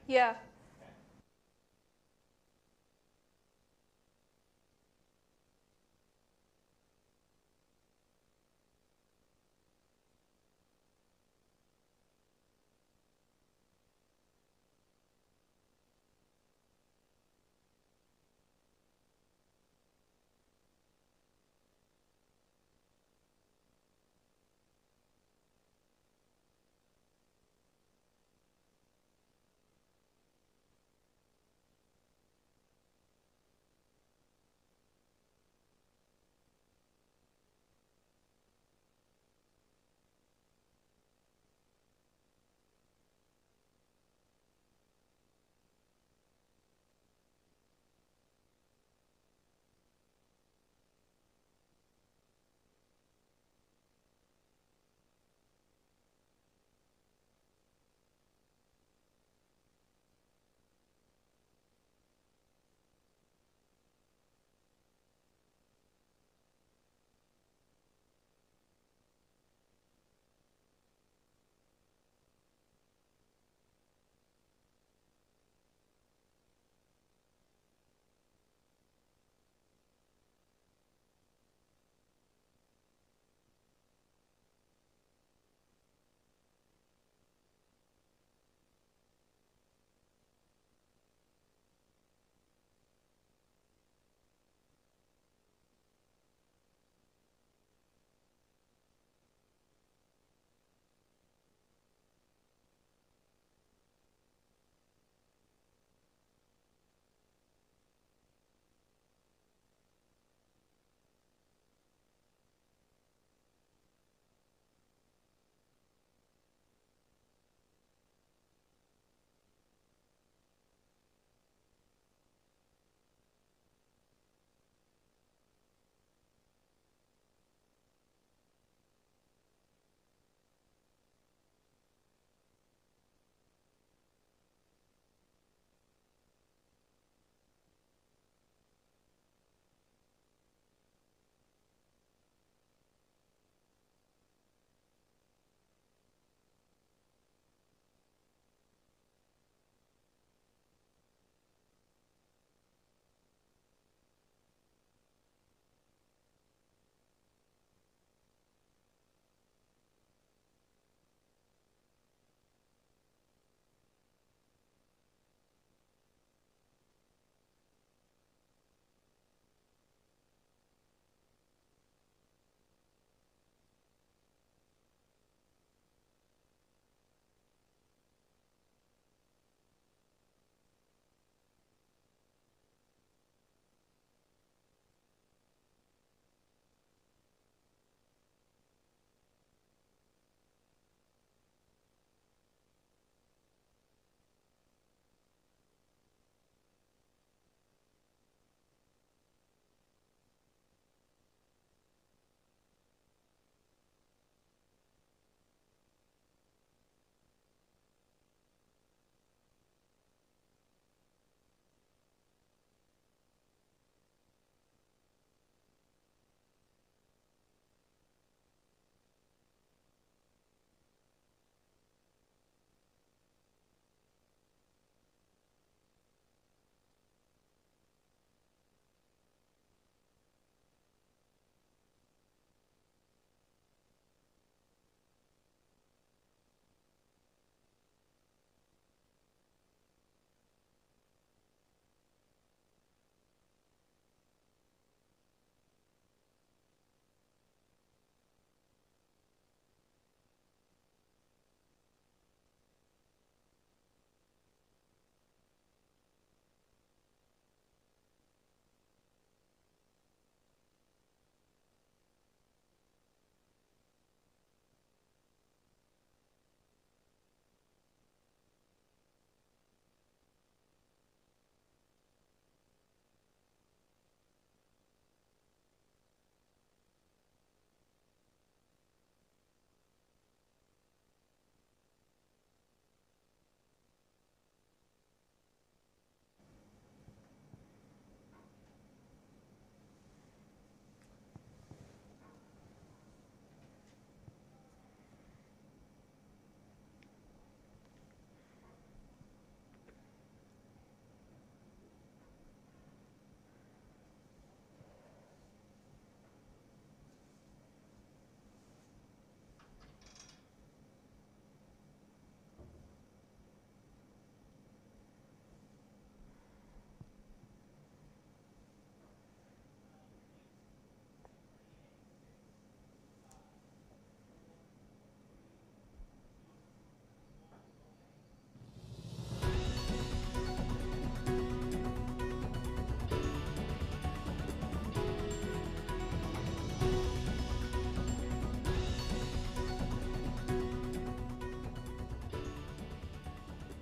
Yeah.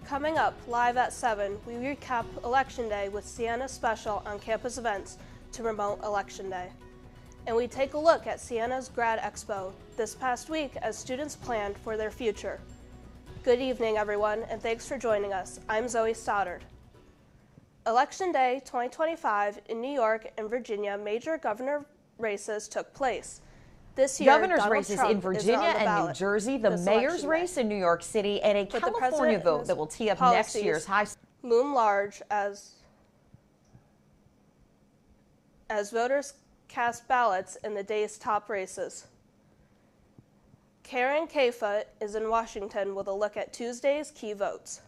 Coming up live at 7, we recap Election Day with Siena special on-campus events to promote Election Day. And we take a look at Siena's Grad Expo this past week as students planned for their future. Good evening, everyone, and thanks for joining us. I'm Zoe Stoddard. Election Day 2025 in New York and Virginia, major governor races took place. This year, governor's races in Virginia and New Jersey, the mayor's race in New York City, and a California vote that will tee up next year's high loom large as voters cast ballots in the day's top races. Karen Kafa is in Washington with a look at Tuesday's key votes.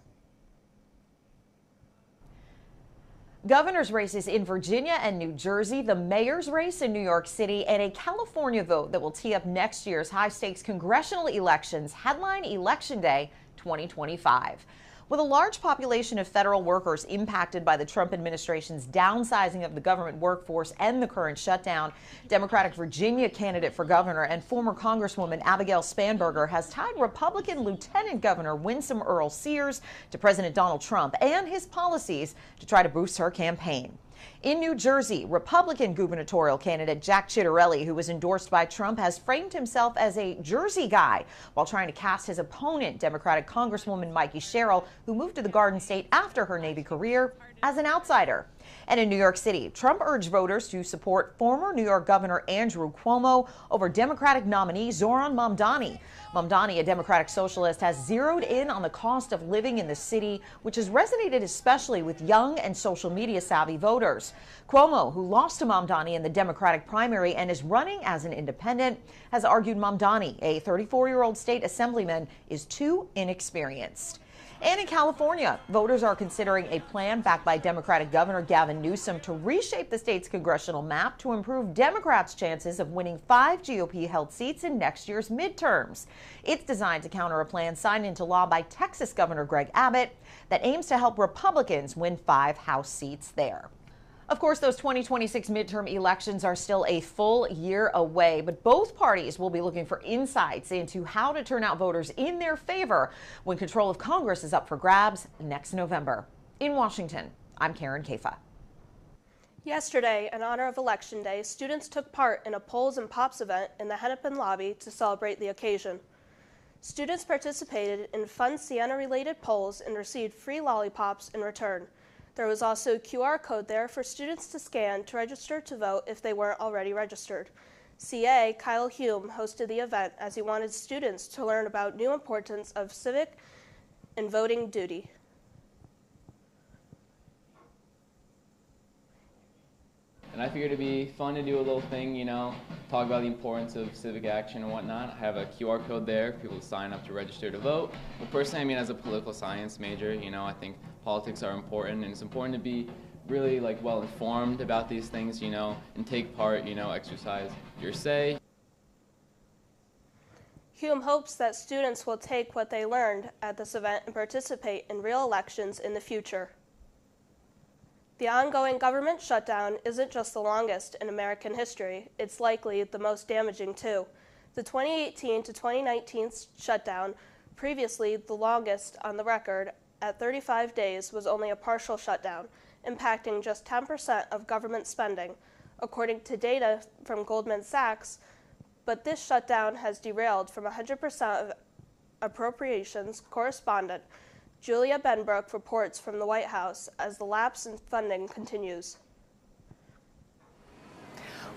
Governor's races in Virginia and New Jersey, the mayor's race in New York City, and a California vote that will tee up next year's high-stakes congressional elections headline Election Day 2025. With a large population of federal workers impacted by the Trump administration's downsizing of the government workforce and the current shutdown, Democratic Virginia candidate for governor and former Congresswoman Abigail Spanberger has tied Republican Lieutenant Governor Winsome Earl Sears to President Donald Trump and his policies to try to boost her campaign. In New Jersey, Republican gubernatorial candidate Jack Ciattarelli, who was endorsed by Trump, has framed himself as a Jersey guy while trying to cast his opponent, Democratic Congresswoman Mikey Sherrill, who moved to the Garden State after her Navy career, as an outsider. And in New York City, Trump urged voters to support former New York Governor Andrew Cuomo over Democratic nominee Zoran Mamdani. Mamdani, a Democratic socialist, has zeroed in on the cost of living in the city, which has resonated especially with young and social media savvy voters. Cuomo, who lost to Mamdani in the Democratic primary and is running as an independent, has argued Mamdani, a 34-year-old state assemblyman, is too inexperienced. And in California, voters are considering a plan backed by Democratic Governor Gavin Newsom to reshape the state's congressional map to improve Democrats' chances of winning 5 GOP-held seats in next year's midterms. It's designed to counter a plan signed into law by Texas Governor Greg Abbott that aims to help Republicans win 5 House seats there. Of course, those 2026 midterm elections are still a full year away, but both parties will be looking for insights into how to turn out voters in their favor when control of Congress is up for grabs next November. In Washington, I'm Karen Kafa. Yesterday, in honor of Election Day, students took part in a Polls and Pops event in the Hennepin lobby to celebrate the occasion. Students participated in fun Siena-related polls and received free lollipops in return. There was also a QR code there for students to scan to register to vote if they weren't already registered. CA Kyle Hume hosted the event as he wanted students to learn about new importance of civic and voting duty. And I figured it'd be fun to do a little thing, you know, talk about the importance of civic action and whatnot. I have a QR code there for people to sign up to register to vote. But personally, I mean, as a political science major, you know, I think politics are important, and it's important to be really well informed about these things, you know, and take part, you know, exercise your say. Hume hopes that students will take what they learned at this event and participate in real elections in the future. The ongoing government shutdown isn't just the longest in American history, it's likely the most damaging too. The 2018 to 2019 shutdown, previously the longest on the record at 35 days, was only a partial shutdown, impacting just 10% of government spending, according to data from Goldman Sachs, but this shutdown has derailed from 100% of appropriations. Correspondent Julia Benbrook reports from the White House as the lapse in funding continues.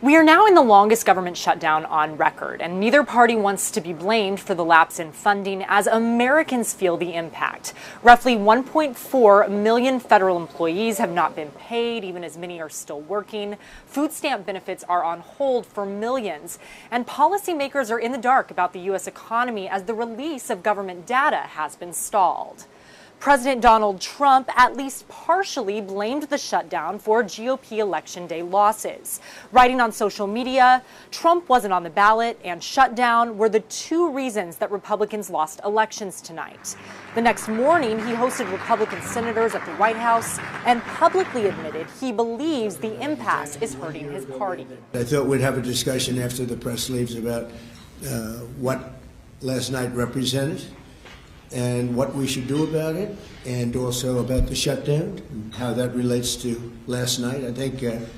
We are now in the longest government shutdown on record, and neither party wants to be blamed for the lapse in funding as Americans feel the impact. Roughly 1.4 million federal employees have not been paid, even as many are still working. Food stamp benefits are on hold for millions, and policymakers are in the dark about the U.S. economy as the release of government data has been stalled. President Donald Trump at least partially blamed the shutdown for GOP Election Day losses. Writing on social media, Trump wasn't on the ballot and shutdown were the two reasons that Republicans lost elections tonight. The next morning, he hosted Republican senators at the White House and publicly admitted he believes the impasse is hurting his party. I thought we'd have a discussion after the press leaves about what last night represented. and what we should do about it, and also about the shutdown and how that relates to last night. I think if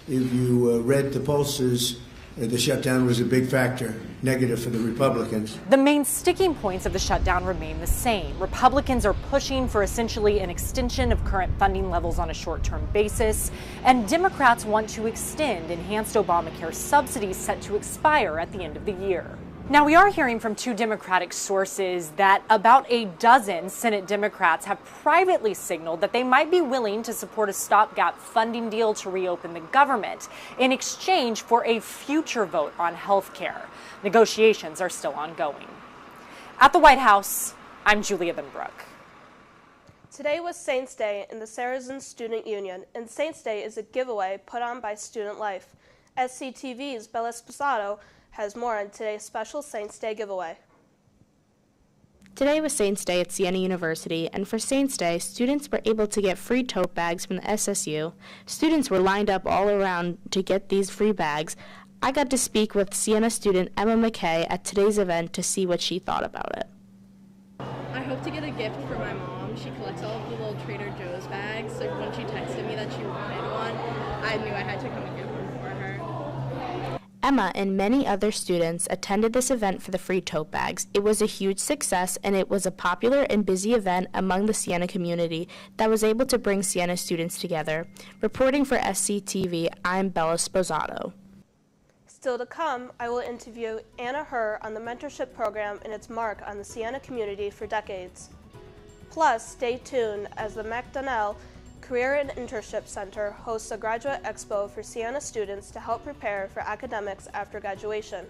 you read the pollsters, the shutdown was a big factor, negative for the Republicans. The main sticking points of the shutdown remain the same. Republicans are pushing for essentially an extension of current funding levels on a short-term basis, and Democrats want to extend enhanced Obamacare subsidies set to expire at the end of the year. Now, we are hearing from two Democratic sources that about a dozen Senate Democrats have privately signaled that they might be willing to support a stopgap funding deal to reopen the government in exchange for a future vote on health care. Negotiations are still ongoing. At the White House, I'm Julia Binbrook. Today was Saints Day in the Saracen Student Union, and Saints Day is a giveaway put on by Student Life. SCTV's Bella Esposado has more on today's special Saints Day giveaway. Today was Saints Day at Siena University, and for Saints Day, students were able to get free tote bags from the SSU. Students were lined up all around to get these free bags. I got to speak with Siena student Emma McKay at today's event to see what she thought about it. I hope to get a gift for my mom. She collects all of the little Trader Joe's bags, so when she texted me that she wanted one, I knew I had to come and get one for her. Emma and many other students attended this event for the free tote bags. It was a huge success, and it was a popular and busy event among the Siena community that was able to bring Siena students together. Reporting for SCTV, I'm Bella Esposado. Still to come, I will interview Anna Herr on the mentorship program and its mark on the Siena community for decades. Plus, stay tuned as the McDonnell Career and Internship Center hosts a graduate expo for Siena students to help prepare for academics after graduation.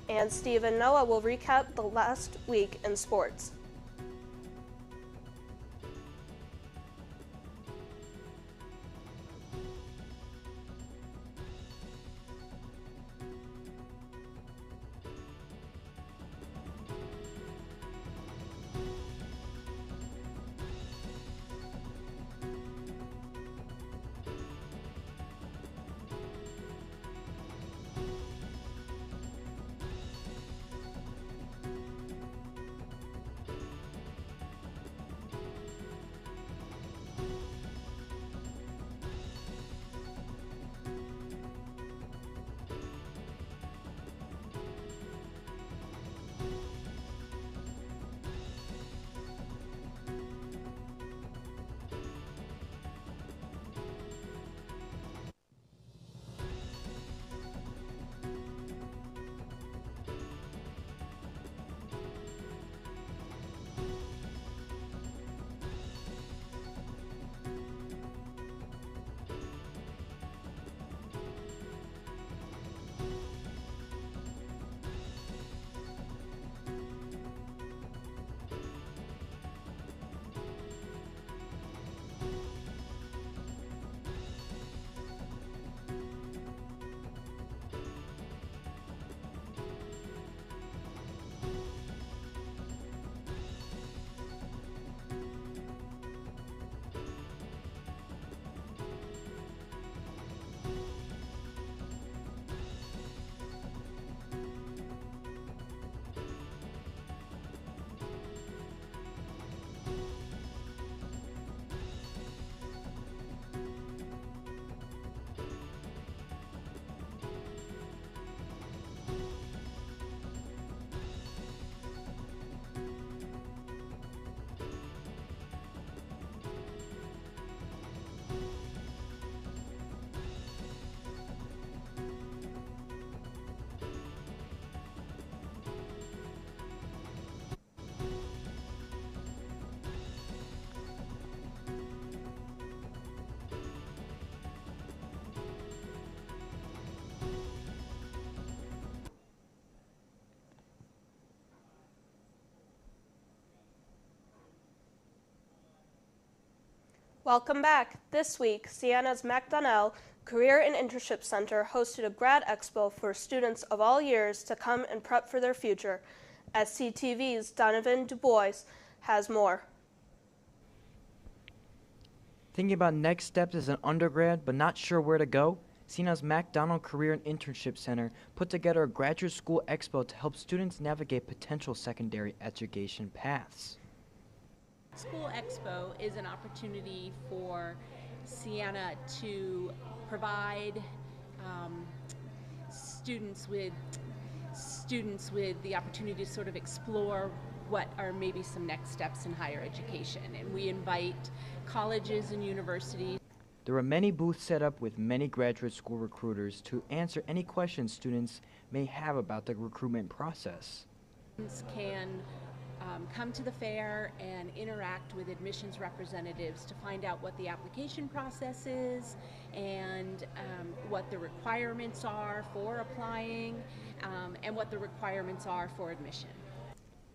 And Steve and Noah will recap the last week in sports. Welcome back. This week, Siena's McDonnell Career and Internship Center hosted a grad expo for students of all years to come and prep for their future. SCTV's Donovan DuBois has more. Thinking about next steps as an undergrad but not sure where to go? Siena's MacDonald Career and Internship Center put together a graduate school expo to help students navigate potential secondary education paths. School Expo is an opportunity for Siena to provide students with the opportunity to sort of explore what are maybe some next steps in higher education. And we invite colleges and universities. There were many booths set up with many graduate school recruiters to answer any questions students may have about the recruitment process. Students can come to the fair and interact with admissions representatives to find out what the application process is and what the requirements are for applying and what the requirements are for admission.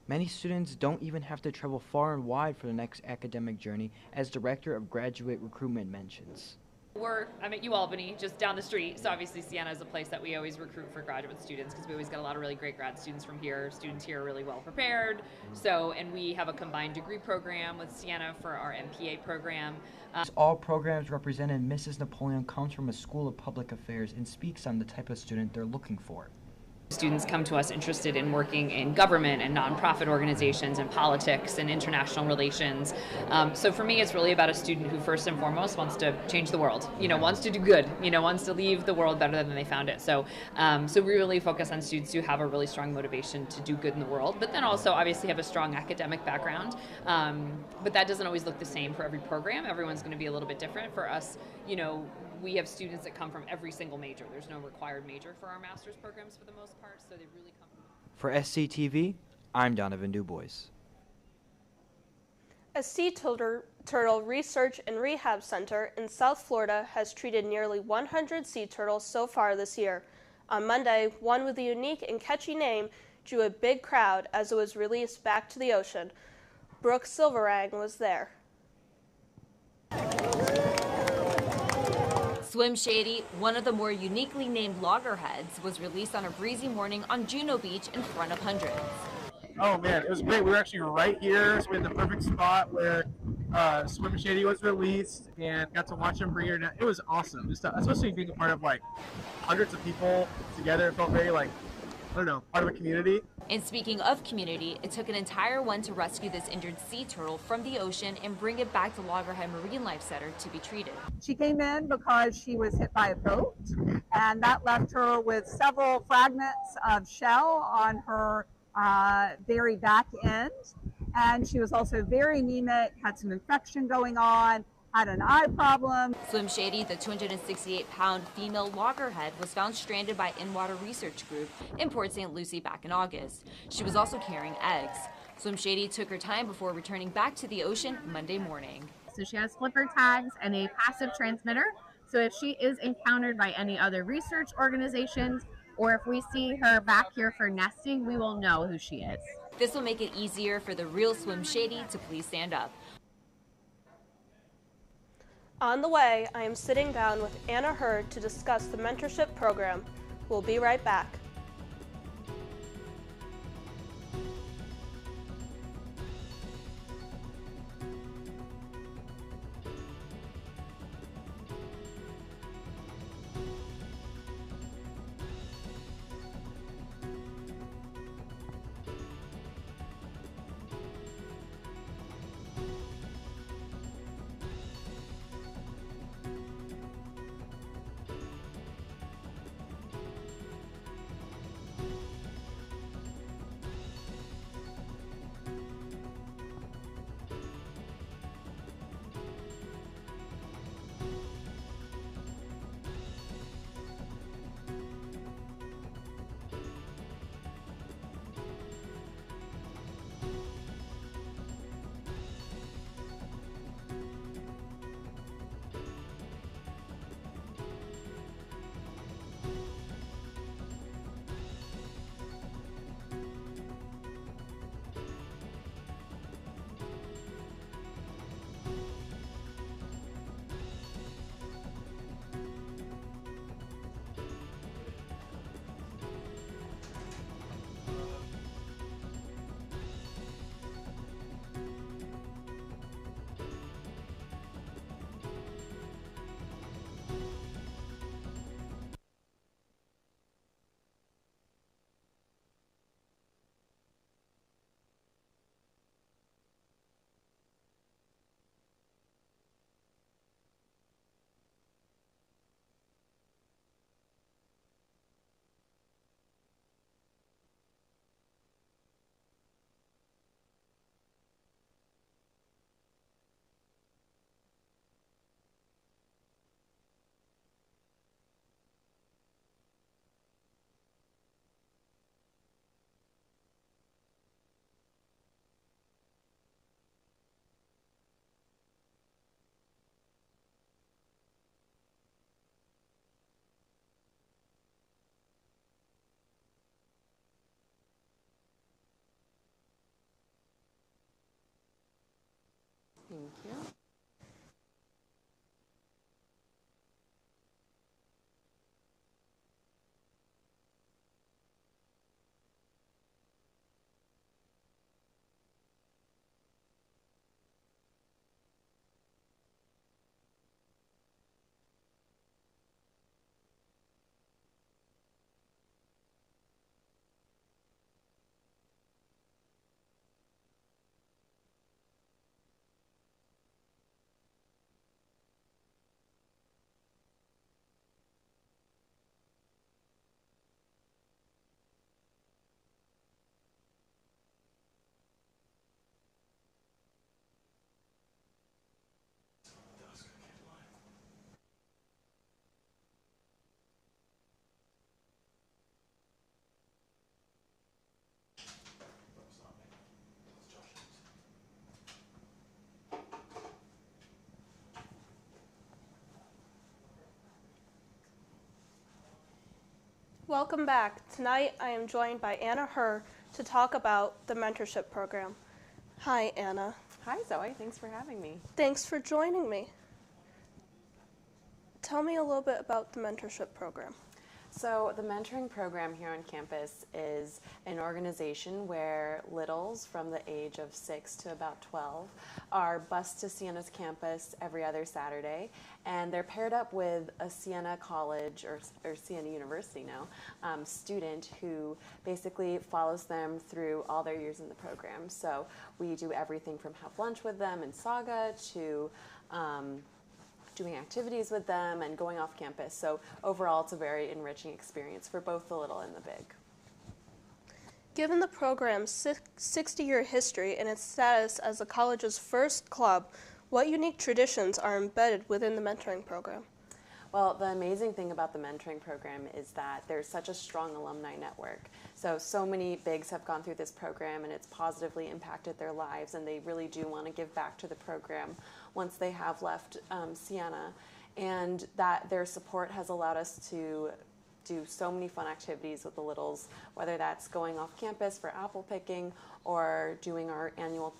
Many students don't even have to travel far and wide for the next academic journey, as Director of Graduate Recruitment mentions. I'm at UAlbany, just down the street, so obviously Siena is a place that we always recruit for graduate students because we always get a lot of really great grad students from here. Students here are really well prepared, and we have a combined degree program with Siena for our MPA program. All programs represented. Mrs. Napoleon comes from a school of public affairs and speaks on the type of student they're looking for. Students come to us interested in working in government and nonprofit organizations and politics and international relations. So for me, it's really about a student who first and foremost wants to change the world, wants to do good, wants to leave the world better than they found it. So we really focus on students who have a really strong motivation to do good in the world, but then also obviously have a strong academic background. But that doesn't always look the same for every program. Everyone's going to be a little bit different. For us, we have students that come from every single major. There's no required major for our master's programs for the most part, so they really come from... For SCTV, I'm Donovan Dubois. A sea turtle research and rehab center in South Florida has treated nearly 100 sea turtles so far this year. On Monday, one with a unique and catchy name drew a big crowd as it was released back to the ocean. Brooke Silverang was there. Swim Shady, one of the more uniquely named loggerheads, was released on a breezy morning on Juno Beach in front of hundreds. Oh man, it was great. We were actually right here, so we had the perfect spot where Swim Shady was released and got to watch him bring her down. It was awesome, especially being a part of like hundreds of people together. It felt very like, I don't know, part of a community. And speaking of community, it took an entire one to rescue this injured sea turtle from the ocean and bring it back to Loggerhead Marine Life Center to be treated. She came in because she was hit by a boat, and that left her with several fragments of shell on her very back end. And she was also very anemic, had some infection going on, had an eye problem. Swim Shady, the 268-pound female loggerhead, was found stranded by In-Water Research Group in Port St. Lucie back in August. She was also carrying eggs. Swim Shady took her time before returning back to the ocean Monday morning. So she has flipper tags and a passive transmitter. So if she is encountered by any other research organizations, or if we see her back here for nesting, we will know who she is. This will make it easier for the real Swim Shady to please stand up. On the way, I am sitting down with Anna Hurd to discuss the mentorship program. We'll be right back. Welcome back. Tonight I am joined by Anna Herr to talk about the mentorship program. Hi, Anna. Hi, Zoe. Thanks for having me. Thanks for joining me. Tell me a little bit about the mentorship program. So the mentoring program here on campus is an organization where littles from the age of 6 to about 12 are bused to Siena's campus every other Saturday, and they're paired up with a Siena College or Siena University now student who basically follows them through all their years in the program. So we do everything from have lunch with them in Saga to doing activities with them and going off campus. So overall, it's a very enriching experience for both the little and the big. Given the program's 60-year history and its status as the college's first club, what unique traditions are embedded within the mentoring program? Well, the amazing thing about the mentoring program is that there's such a strong alumni network. So many bigs have gone through this program and it's positively impacted their lives, and they really do want to give back to the program once they have left Siena. And that their support has allowed us to do so many fun activities with the littles, whether that's going off campus for apple picking or doing our annual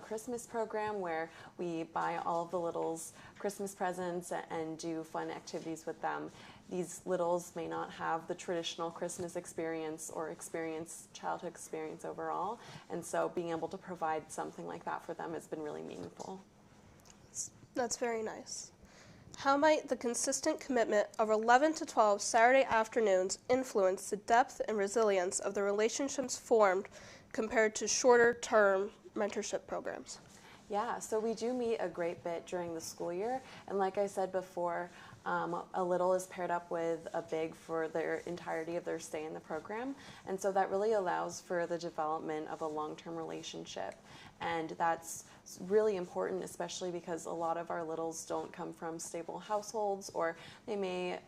Christmas program where we buy all of the littles Christmas presents and do fun activities with them. These littles may not have the traditional Christmas experience or childhood experience overall, and so being able to provide something like that for them has been really meaningful. That's very nice. How might the consistent commitment of 11 to 12 Saturday afternoons influence the depth and resilience of the relationships formed compared to shorter-term mentorship programs? Yeah, so we do meet a great bit during the school year, and like I said before, a little is paired up with a big for their entirety of their stay in the program, and so that really allows for the development of a long-term relationship, and that's really important, especially because a lot of our littles don't come from stable households, or they may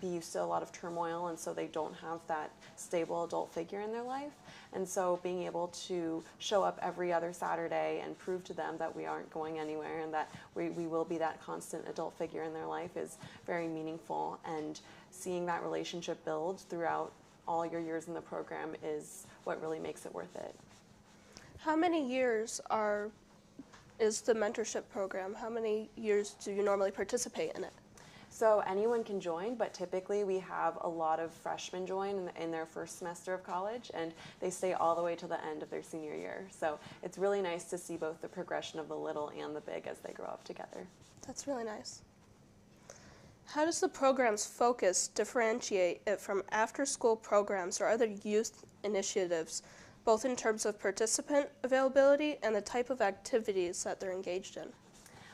be used to a lot of turmoil, and so they don't have that stable adult figure in their life. And so being able to show up every other Saturday and prove to them that we aren't going anywhere and that we will be that constant adult figure in their life is very meaningful, and seeing that relationship build throughout all your years in the program is what really makes it worth it. How many years is the mentorship program? How many years do you normally participate in it? So anyone can join, but typically we have a lot of freshmen join in their first semester of college, and they stay all the way to the end of their senior year. So it's really nice to see both the progression of the little and the big as they grow up together. That's really nice. How does the program's focus differentiate it from after-school programs or other youth initiatives, both in terms of participant availability and the type of activities that they're engaged in?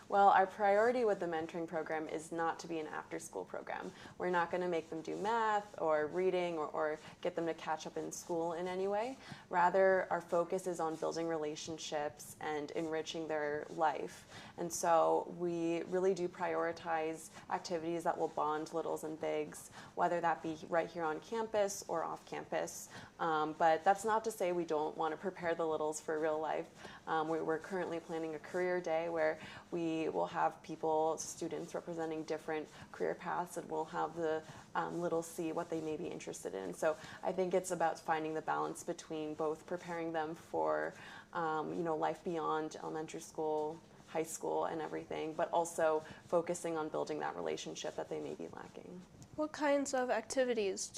Well, our priority with the mentoring program is not to be an after-school program. We're not going to make them do math or reading or get them to catch up in school in any way. Rather, our focus is on building relationships and enriching their life. And so we really do prioritize activities that will bond littles and bigs, whether that be right here on campus or off campus. But that's not to say we don't want to prepare the littles for real life. We're currently planning a career day where we will have students representing different career paths, and we'll have the littles see what they may be interested in. So I think it's about finding the balance between both preparing them for life beyond elementary school, high school, and everything, but also focusing on building that relationship that they may be lacking. What kinds of activities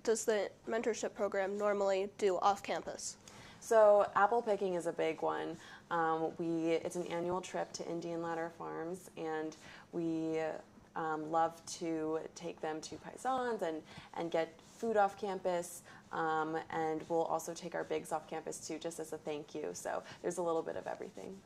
does the mentorship program normally do off campus? So apple picking is a big one. It's an annual trip to Indian Ladder Farms, and we love to take them to paisans and get food off campus, and we'll also take our bigs off campus too, just as a thank you. So there's a little bit of everything.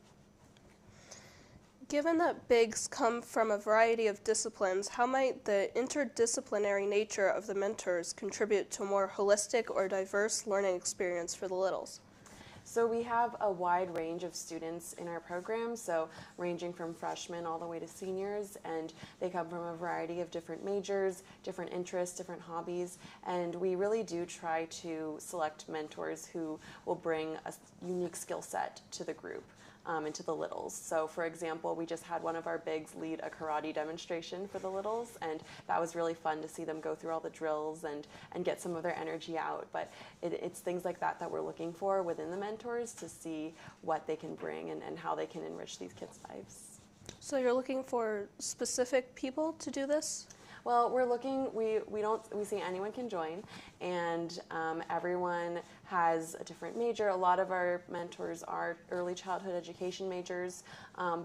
Given that bigs come from a variety of disciplines, how might the interdisciplinary nature of the mentors contribute to a more holistic or diverse learning experience for the littles? So we have a wide range of students in our program, so ranging from freshmen all the way to seniors, and they come from a variety of different majors, different interests, different hobbies, and we really do try to select mentors who will bring a unique skill set to the group. into the littles. So for example, we just had one of our bigs lead a karate demonstration for the littles, and that was really fun to see them go through all the drills and get some of their energy out. But it's things like that that we're looking for within the mentors to see what they can bring and how they can enrich these kids' lives. So you're looking for specific people to do this? Well, we're looking, we see anyone can join, and everyone has a different major. A lot of our mentors are early childhood education majors,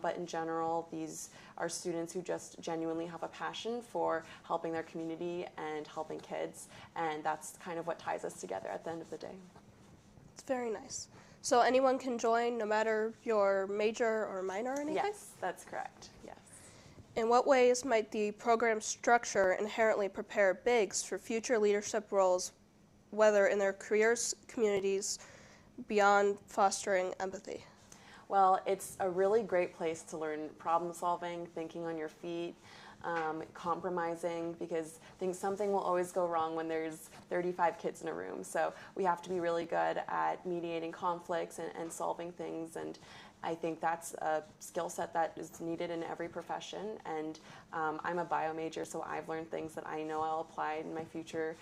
but in general, these are students who just genuinely have a passion for helping their community and helping kids, and that's kind of what ties us together at the end of the day. It's very nice. So anyone can join no matter your major or minor or anything? Yes, that's correct, yes. In what ways might the program structure inherently prepare bigs for future leadership roles, whether in their careers, communities, beyond fostering empathy? Well, it's a really great place to learn problem solving, thinking on your feet, compromising, because something will always go wrong when there's 35 kids in a room. So we have to be really good at mediating conflicts and solving things, and I think that's a skill set that is needed in every profession, and I'm a bio major, so I've learned things that I know I'll apply in my future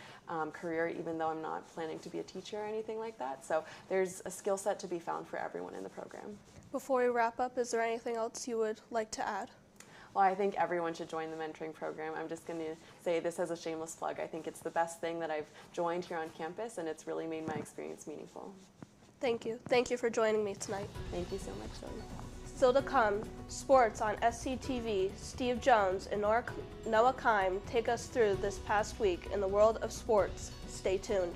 career, even though I'm not planning to be a teacher or anything like that. So there's a skill set to be found for everyone in the program. Before we wrap up, is there anything else you would like to add? Well, I think everyone should join the mentoring program. I'm just going to say this as a shameless plug. I think it's the best thing that I've joined here on campus, and it's really made my experience meaningful. Thank you. Thank you for joining me tonight. Thank you so much, Zoe. Still to come, sports on SCTV. Steve Jones and Noah Kime take us through this past week in the world of sports. Stay tuned.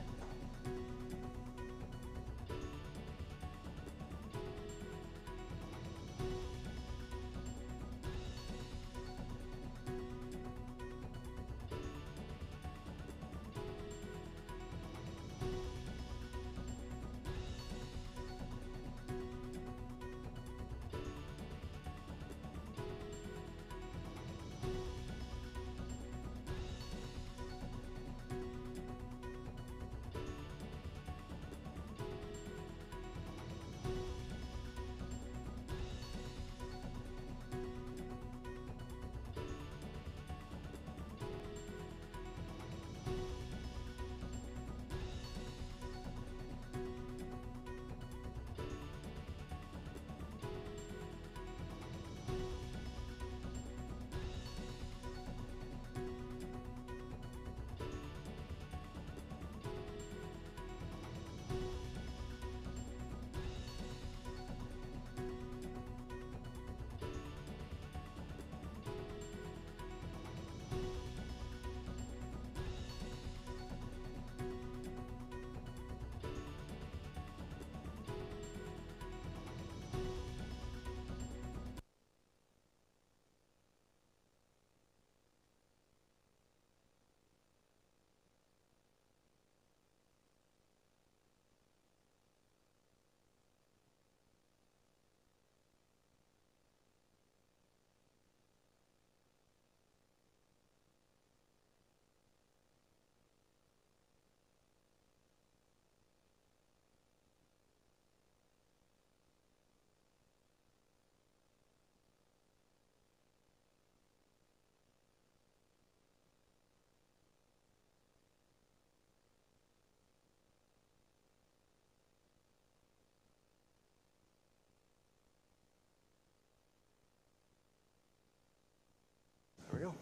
There we go.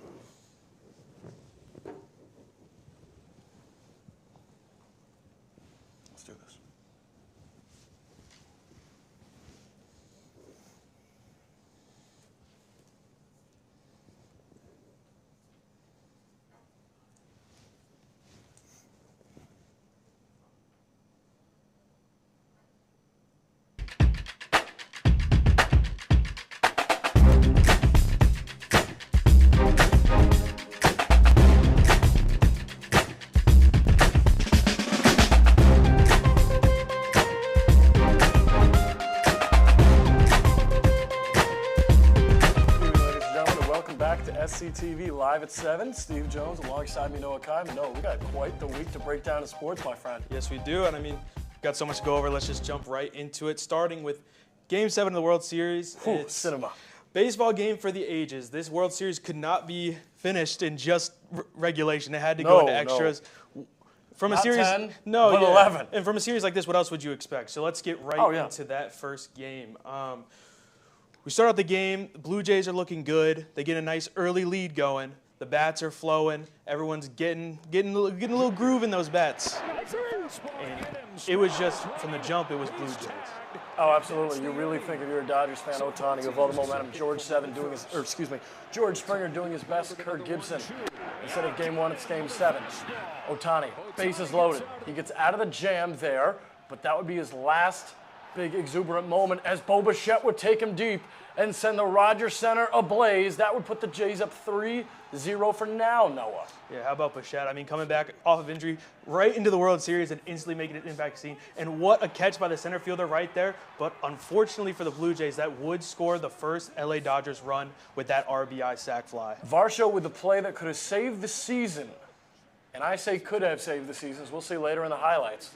Let's do this. SCTV live at 7. Steve Jones alongside me, Noah Kime. Noah, we got quite the week to break down in sports, my friend. Yes, we do. And I mean, we've got so much to go over. Let's just jump right into it, starting with Game 7 of the World Series. It's cinema. Baseball game for the ages. This World Series could not be finished in just regulation. It had to go into extras. From Not a series, 10, no, but 11. And from a series like this, what else would you expect? So let's get right into that first game. We start out the game. The Blue Jays are looking good. They get a nice early lead going. The bats are flowing. Everyone's getting a little groove in those bats. And it was just from the jump. It was Blue Jays. Oh, absolutely. You really think if you're a Dodgers fan, Ohtani, of all the momentum, George Springer doing his best, Kirk Gibson. Instead of game 1, it's game 7. Ohtani, bases loaded. He gets out of the jam there, but that would be his last big exuberant moment as Bo Bichette would take him deep and send the Rogers Center ablaze. That would put the Jays up 3-0 for now, Noah. Yeah, how about Bichette? I mean, coming back off of injury right into the World Series and instantly making an impact scene. And what a catch by the center fielder right there. But unfortunately for the Blue Jays, that would score the first LA Dodgers run with that RBI sac fly. Varsho with the play that could have saved the season. And I say could have saved the season. We'll see later in the highlights.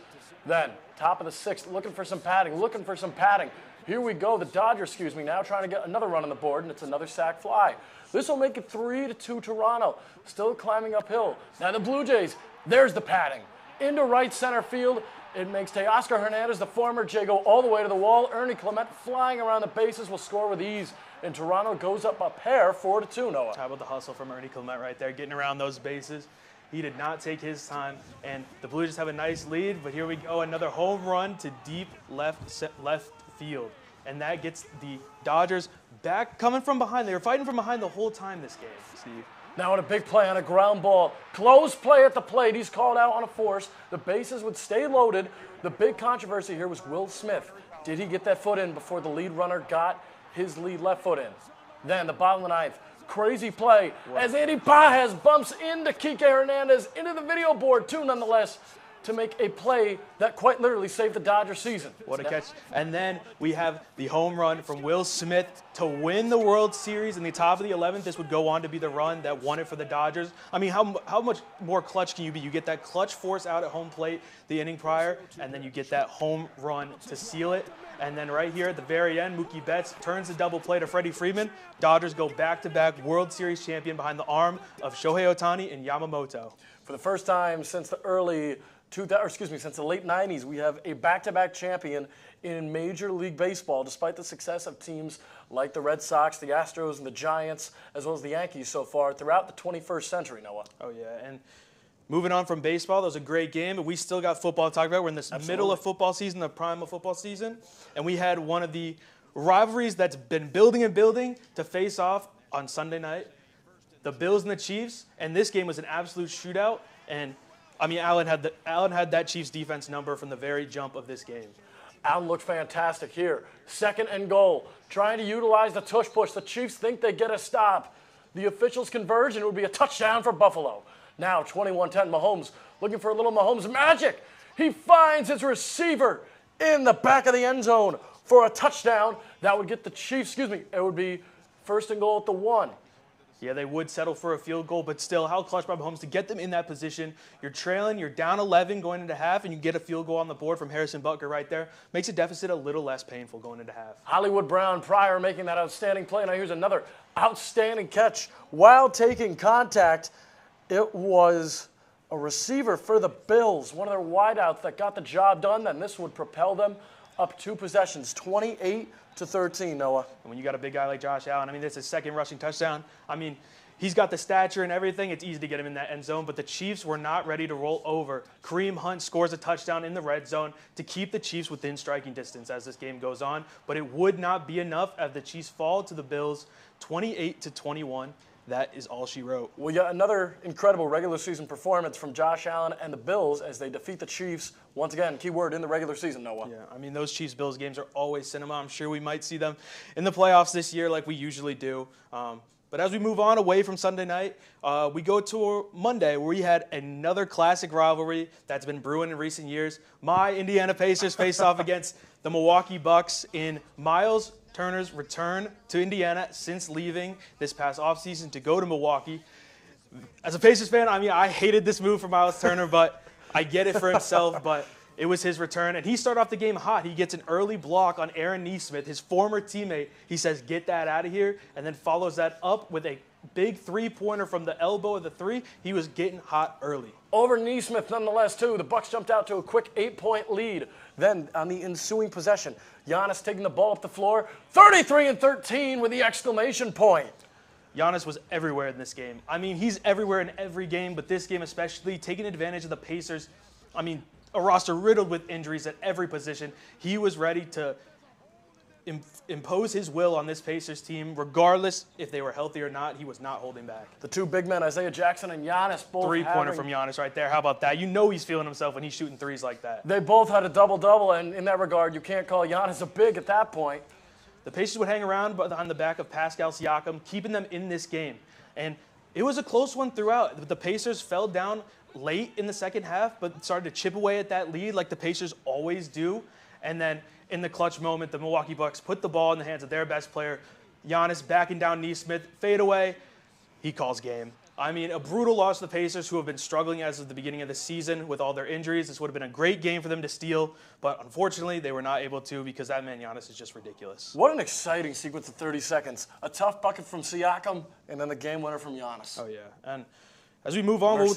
Then, top of the 6th, looking for some padding. Here we go. The Dodgers, now trying to get another run on the board, and it's another sac fly. This will make it 3-2 Toronto. Still climbing uphill. Now the Blue Jays, there's the padding. Into right center field. It makes Teoscar Hernandez, the former Jay, go all the way to the wall. Ernie Clement flying around the bases will score with ease. And Toronto goes up a pair, 4-2, Noah. How about the hustle from Ernie Clement right there, getting around those bases. He did not take his time, and the Blue Jays have a nice lead, but here we go, another home run to deep left field. And that gets the Dodgers back, coming from behind. They were fighting from behind the whole time this game, Steve. Now on a big play on a ground ball. Close play at the plate. He's called out on a force. The bases would stay loaded. The big controversy here was Will Smith. Did he get that foot in before the lead runner got his lead left foot in? Then the bottom of the 9th. Crazy play as Andy Pages bumps into Kike Hernandez into the video board too, nonetheless, to make a play that quite literally saved the Dodgers season. What a catch. And then we have the home run from Will Smith to win the World Series in the top of the 11th. This would go on to be the run that won it for the Dodgers. I mean, how much more clutch can you be? You get that clutch force out at home plate the inning prior, and then you get that home run to seal it. And then right here at the very end, Mookie Betts turns the double play to Freddie Freeman. Dodgers go back-to-back World Series champion behind the arm of Shohei Ohtani and Yamamoto. For the first time since the since the late 90s, we have a back-to-back champion in Major League Baseball, despite the success of teams like the Red Sox, the Astros, and the Giants, as well as the Yankees so far throughout the 21st century, Noah. Oh, yeah. And moving on from baseball, that was a great game, but we still got football to talk about. We're in this middle of football season, the prime of football season, and we had one of the rivalries that's been building and building to face off on Sunday night. The Bills and the Chiefs, and this game was an absolute shootout, and I mean, Allen had that Chiefs defense number from the very jump of this game. Allen looked fantastic here. 2nd and goal. Trying to utilize the tush push. The Chiefs think they get a stop. The officials' conversion would be a touchdown for Buffalo. Now 21-10 Mahomes looking for a little Mahomes magic. He finds his receiver in the back of the end zone for a touchdown. That would get the Chiefs, it would be 1st and goal at the 1. Yeah, they would settle for a field goal, but still, how clutch by Mahomes to get them in that position. You're trailing, you're down 11 going into half, and you get a field goal on the board from Harrison Butker right there. Makes the deficit a little less painful going into half. Hollywood Brown Pryor making that outstanding play. Now here's another outstanding catch while taking contact. It was a receiver for the Bills, one of their wideouts that got the job done. Then this would propel them up 2 possessions, 28-13, Noah. And when you got a big guy like Josh Allen, I mean, this is 2nd rushing touchdown. I mean, he's got the stature and everything. It's easy to get him in that end zone, but the Chiefs were not ready to roll over. Kareem Hunt scores a touchdown in the red zone to keep the Chiefs within striking distance as this game goes on, but it would not be enough as the Chiefs fall to the Bills 28-21. That is all she wrote. We got another incredible regular season performance from Josh Allen and the Bills as they defeat the Chiefs. Once again, key word in the regular season, Noah. Yeah, I mean, those Chiefs-Bills games are always cinema. I'm sure we might see them in the playoffs this year like we usually do. But as we move on away from Sunday night, we go to Monday where we had another classic rivalry that's been brewing in recent years. My Indiana Pacers faced off against the Milwaukee Bucks in Miles Turner's return to Indiana since leaving this past offseason to go to Milwaukee. As a Pacers fan, I mean, I hated this move for Miles Turner, but I get it for himself. But it was his return, and he started off the game hot. He gets an early block on Aaron Neesmith, his former teammate. He says, "Get that out of here," and then follows that up with a big three-pointer from the elbow of the three. He was getting hot early. Over Neesmith nonetheless, too. The Bucks jumped out to a quick 8-point lead. Then on the ensuing possession, Giannis taking the ball up the floor, 33-13 with the exclamation point. Giannis was everywhere in this game. I mean, he's everywhere in every game, but this game especially, taking advantage of the Pacers. I mean, a roster riddled with injuries at every position. He was ready to impose his will on this Pacers team, regardless if they were healthy or not. He was not holding back. The two big men, Isaiah Jackson and Giannis, both three-pointer from Giannis right there. How about that? You know he's feeling himself when he's shooting threes like that. They both had a double-double, and in that regard, you can't call Giannis a big at that point. The Pacers would hang around on the back of Pascal Siakam, keeping them in this game. And it was a close one throughout. The Pacers fell down late in the second half, but started to chip away at that lead like the Pacers always do. And then in the clutch moment, the Milwaukee Bucks put the ball in the hands of their best player, Giannis, backing down Neesmith, fade away. He calls game. I mean, a brutal loss to the Pacers, who have been struggling as of the beginning of the season with all their injuries. This would have been a great game for them to steal, but unfortunately, they were not able to because that man Giannis is just ridiculous. What an exciting sequence of 30 seconds. A tough bucket from Siakam, and then the game winner from Giannis. Oh, yeah. And as we move on,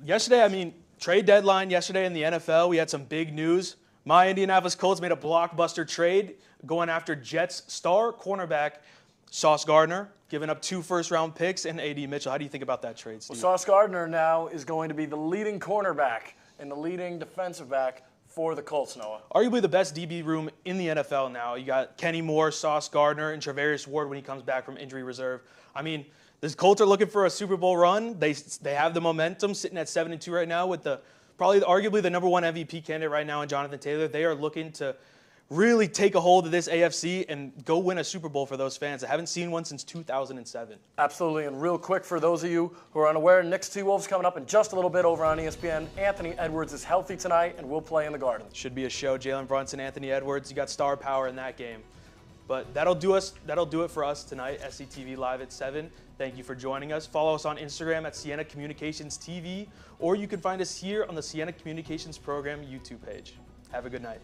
yesterday, I mean, trade deadline yesterday in the NFL, we had some big news. My Indianapolis Colts made a blockbuster trade going after Jets star cornerback Sauce Gardner, giving up 2 first-round picks and A.D. Mitchell. How do you think about that trade, Steve? Well, Sauce Gardner now is going to be the leading cornerback and the leading defensive back for the Colts, Noah. Arguably the best DB room in the NFL now. You got Kenny Moore, Sauce Gardner, and Travarius Ward when he comes back from injury reserve. I mean, the Colts are looking for a Super Bowl run. They have the momentum, sitting at 7-2 right now with arguably the #1 MVP candidate right now in Jonathan Taylor. They are looking to really take a hold of this AFC and go win a Super Bowl for those fans. I haven't seen one since 2007. Absolutely, and real quick for those of you who are unaware, Knicks T-Wolves coming up in just a little bit over on ESPN. Anthony Edwards is healthy tonight and will play in the Garden. Should be a show. Jalen Brunson, Anthony Edwards, you got star power in that game. But that'll do it for us tonight. SCTV Live at 7. Thank you for joining us. Follow us on Instagram at Siena Communications TV, or you can find us here on the Siena Communications Program YouTube page. Have a good night.